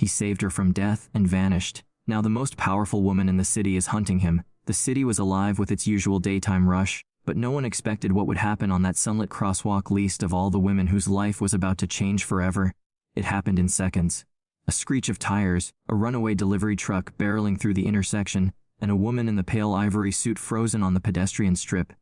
He saved her from death and vanished. Now the most powerful woman in the city is hunting him. The city was alive with its usual daytime rush, but no one expected what would happen on that sunlit crosswalk, least of all the women whose life was about to change forever. It happened in seconds. A screech of tires, a runaway delivery truck barreling through the intersection, and a woman in the pale ivory suit frozen on the pedestrian strip.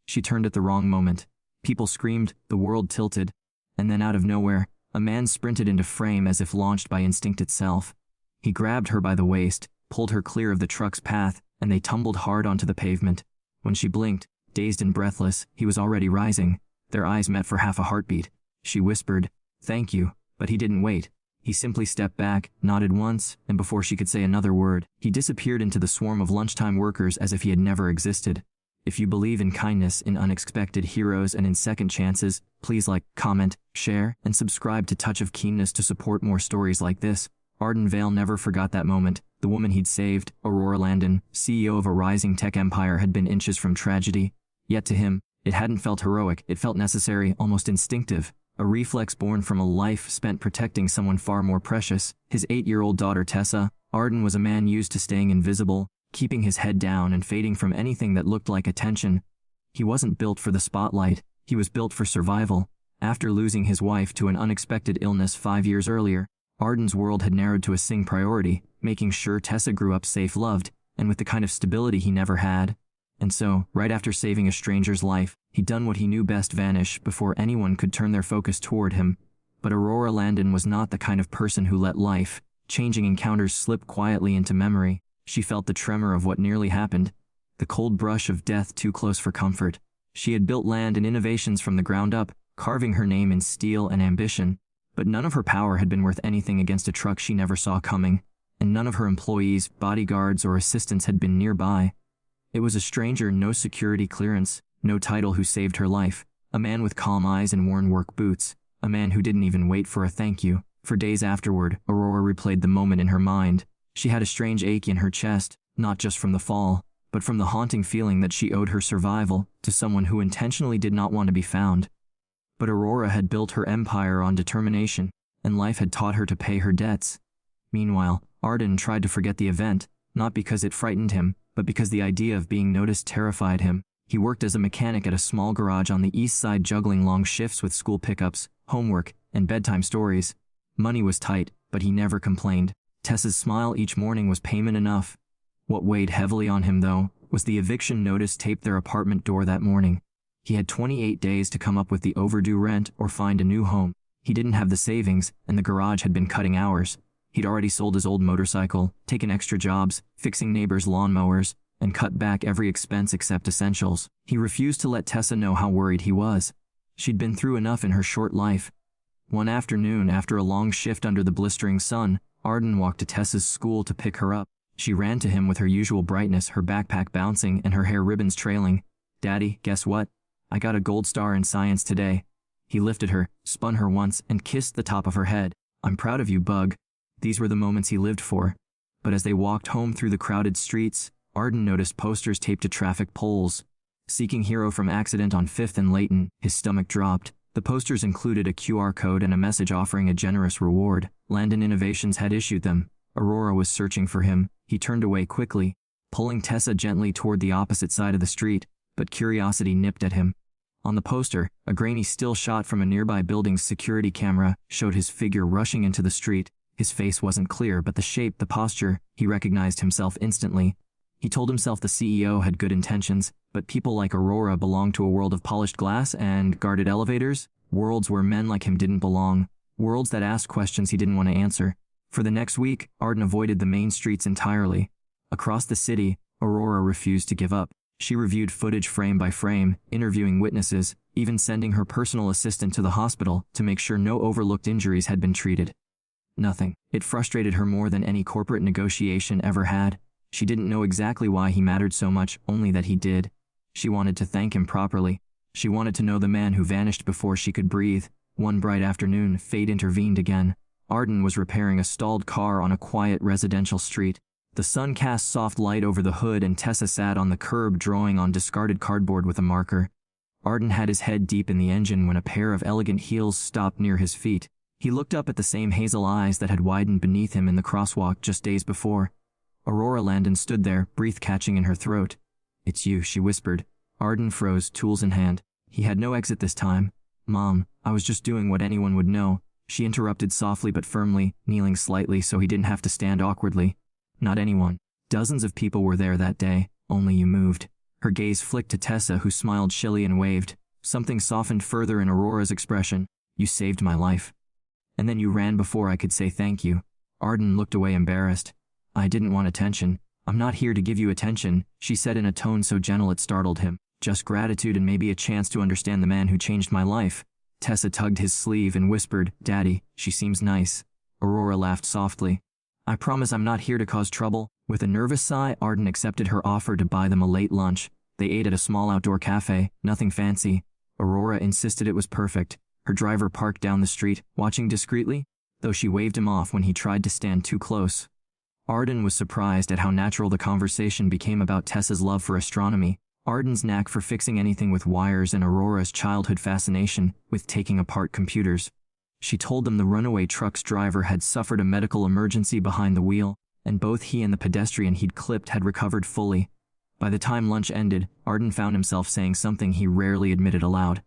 She turned at the wrong moment. People screamed, the world tilted, and then out of nowhere, a man sprinted into frame as if launched by instinct itself. He grabbed her by the waist, pulled her clear of the truck's path, and they tumbled hard onto the pavement. When she blinked, dazed and breathless, he was already rising. Their eyes met for half a heartbeat. She whispered, "Thank you," but he didn't wait. He simply stepped back, nodded once, and before she could say another word, he disappeared into the swarm of lunchtime workers as if he had never existed. If you believe in kindness, in unexpected heroes, and in second chances, please like, comment, share, and subscribe to Touch of Keenness to support more stories like this. Arden Vale never forgot that moment. The woman he'd saved, Aurora Landon, CEO of a rising tech empire, had been inches from tragedy. Yet to him, it hadn't felt heroic, it felt necessary, almost instinctive. A reflex born from a life spent protecting someone far more precious, his 8-year-old daughter Tessa. Arden was a man used to staying invisible, keeping his head down and fading from anything that looked like attention. He wasn't built for the spotlight, he was built for survival. After losing his wife to an unexpected illness 5 years earlier, Arden's world had narrowed to a single priority, making sure Tessa grew up safe, loved, and with the kind of stability he never had. And so, right after saving a stranger's life, he'd done what he knew best: vanish before anyone could turn their focus toward him. But Aurora Landon was not the kind of person who let life-changing encounters slip quietly into memory. She felt the tremor of what nearly happened, the cold brush of death too close for comfort. She had built land and innovations from the ground up, carving her name in steel and ambition. But none of her power had been worth anything against a truck she never saw coming, and none of her employees, bodyguards, or assistants had been nearby. It was a stranger, no security clearance, no title, who saved her life. A man with calm eyes and worn work boots. A man who didn't even wait for a thank you. For days afterward, Aurora replayed the moment in her mind. She had a strange ache in her chest, not just from the fall, but from the haunting feeling that she owed her survival to someone who intentionally did not want to be found. But Aurora had built her empire on determination, and life had taught her to pay her debts. Meanwhile, Arden tried to forget the event, not because it frightened him, but because the idea of being noticed terrified him. He worked as a mechanic at a small garage on the east side, juggling long shifts with school pickups, homework, and bedtime stories. Money was tight, but he never complained. Tessa's smile each morning was payment enough. What weighed heavily on him, though, was the eviction notice taped their apartment door that morning. He had 28 days to come up with the overdue rent or find a new home. He didn't have the savings, and the garage had been cutting hours. He'd already sold his old motorcycle, taken extra jobs, fixing neighbors' lawnmowers, and cut back every expense except essentials. He refused to let Tessa know how worried he was. She'd been through enough in her short life. One afternoon, after a long shift under the blistering sun, Arden walked to Tessa's school to pick her up. She ran to him with her usual brightness, her backpack bouncing and her hair ribbons trailing. "Daddy, guess what? I got a gold star in science today." He lifted her, spun her once, and kissed the top of her head. "I'm proud of you, Bug." These were the moments he lived for. But as they walked home through the crowded streets, Arden noticed posters taped to traffic poles. "Seeking hero from accident on 5th and Layton." His stomach dropped. The posters included a QR code and a message offering a generous reward. Landon Innovations had issued them. Aurora was searching for him. He turned away quickly, pulling Tessa gently toward the opposite side of the street, but curiosity nipped at him. On the poster, a grainy still shot from a nearby building's security camera showed his figure rushing into the street. His face wasn't clear, but the shape, the posture, he recognized himself instantly. He told himself the CEO had good intentions, but people like Aurora belonged to a world of polished glass and guarded elevators, worlds where men like him didn't belong, worlds that asked questions he didn't want to answer. For the next week, Arden avoided the main streets entirely. Across the city, Aurora refused to give up. She reviewed footage frame by frame, interviewing witnesses, even sending her personal assistant to the hospital to make sure no overlooked injuries had been treated. Nothing. It frustrated her more than any corporate negotiation ever had. She didn't know exactly why he mattered so much, only that he did. She wanted to thank him properly. She wanted to know the man who vanished before she could breathe. One bright afternoon, fate intervened again. Arden was repairing a stalled car on a quiet residential street. The sun cast soft light over the hood, and Tessa sat on the curb drawing on discarded cardboard with a marker. Arden had his head deep in the engine when a pair of elegant heels stopped near his feet. He looked up at the same hazel eyes that had widened beneath him in the crosswalk just days before. Aurora Landon stood there, breath catching in her throat. "It's you," she whispered. Arden froze, tools in hand. He had no exit this time. "Mom, I was just doing what anyone would know," she interrupted softly but firmly, kneeling slightly so he didn't have to stand awkwardly. "Not anyone. Dozens of people were there that day, only you moved." Her gaze flicked to Tessa, who smiled shilly and waved. Something softened further in Aurora's expression. "You saved my life. And then you ran before I could say thank you." Arden looked away embarrassed. "I didn't want attention. I'm not here to give you attention," she said in a tone so gentle it startled him. "Just gratitude and maybe a chance to understand the man who changed my life." Tessa tugged his sleeve and whispered, "Daddy, she seems nice." Aurora laughed softly. "I promise I'm not here to cause trouble." With a nervous sigh, Arden accepted her offer to buy them a late lunch. They ate at a small outdoor cafe, nothing fancy. Aurora insisted it was perfect. Her driver parked down the street, watching discreetly, though she waved him off when he tried to stand too close. Arden was surprised at how natural the conversation became about Tessa's love for astronomy, Arden's knack for fixing anything with wires, and Aurora's childhood fascination with taking apart computers. She told them the runaway truck's driver had suffered a medical emergency behind the wheel, and both he and the pedestrian he'd clipped had recovered fully. By the time lunch ended, Arden found himself saying something he rarely admitted aloud.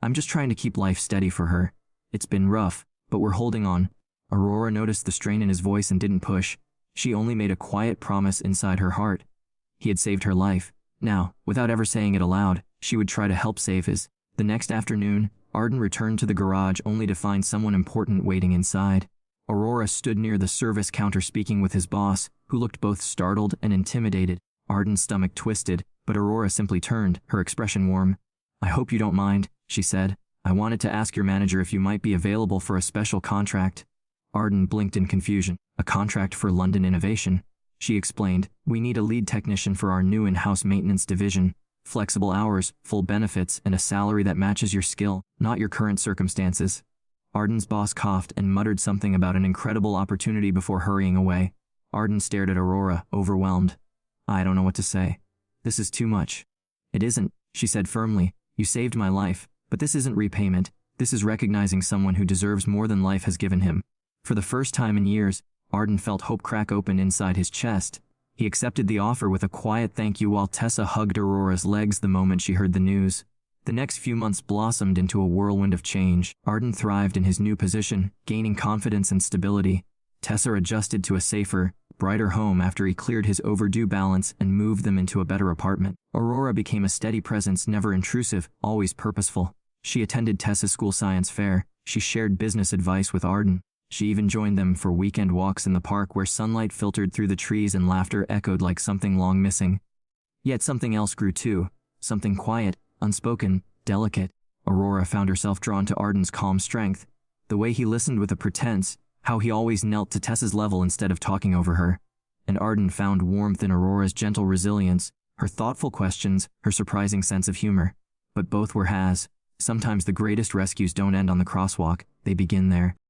"I'm just trying to keep life steady for her. It's been rough, but we're holding on." Aurora noticed the strain in his voice and didn't push. She only made a quiet promise inside her heart. He had saved her life. Now, without ever saying it aloud, she would try to help save his. The next afternoon, Arden returned to the garage only to find someone important waiting inside. Aurora stood near the service counter speaking with his boss, who looked both startled and intimidated. Arden's stomach twisted, but Aurora simply turned, her expression warm. "I hope you don't mind," she said. "I wanted to ask your manager if you might be available for a special contract." Arden blinked in confusion. "A contract for London Innovation?" She explained. "We need a lead technician for our new in-house maintenance division. Flexible hours, full benefits, and a salary that matches your skill, not your current circumstances." Arden's boss coughed and muttered something about an incredible opportunity before hurrying away. Arden stared at Aurora, overwhelmed. "I don't know what to say. This is too much." "It isn't," she said firmly. "You saved my life, but this isn't repayment. This is recognizing someone who deserves more than life has given him." For the first time in years, Arden felt hope crack open inside his chest. He accepted the offer with a quiet thank you while Tessa hugged Aurora's legs the moment she heard the news. The next few months blossomed into a whirlwind of change. Arden thrived in his new position, gaining confidence and stability. Tessa adjusted to a safer, brighter home after he cleared his overdue balance and moved them into a better apartment. Aurora became a steady presence, never intrusive, always purposeful. She attended Tessa's school science fair. She shared business advice with Arden. She even joined them for weekend walks in the park where sunlight filtered through the trees and laughter echoed like something long missing. Yet something else grew too, something quiet, unspoken, delicate. Aurora found herself drawn to Arden's calm strength, the way he listened with a pretense, how he always knelt to Tessa's level instead of talking over her. And Arden found warmth in Aurora's gentle resilience, her thoughtful questions, her surprising sense of humor. But both were has. Sometimes the greatest rescues don't end on the crosswalk, they begin there.